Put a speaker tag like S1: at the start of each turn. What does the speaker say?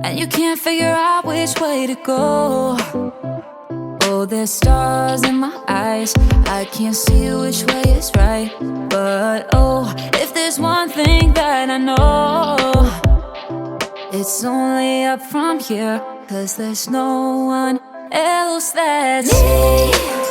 S1: and you can't figure out which way to go. Oh, there's stars in my eyes, I can't see which way is right. But oh, if there's one thing that I know, it's only up from here, 'cause there's no one else that's me.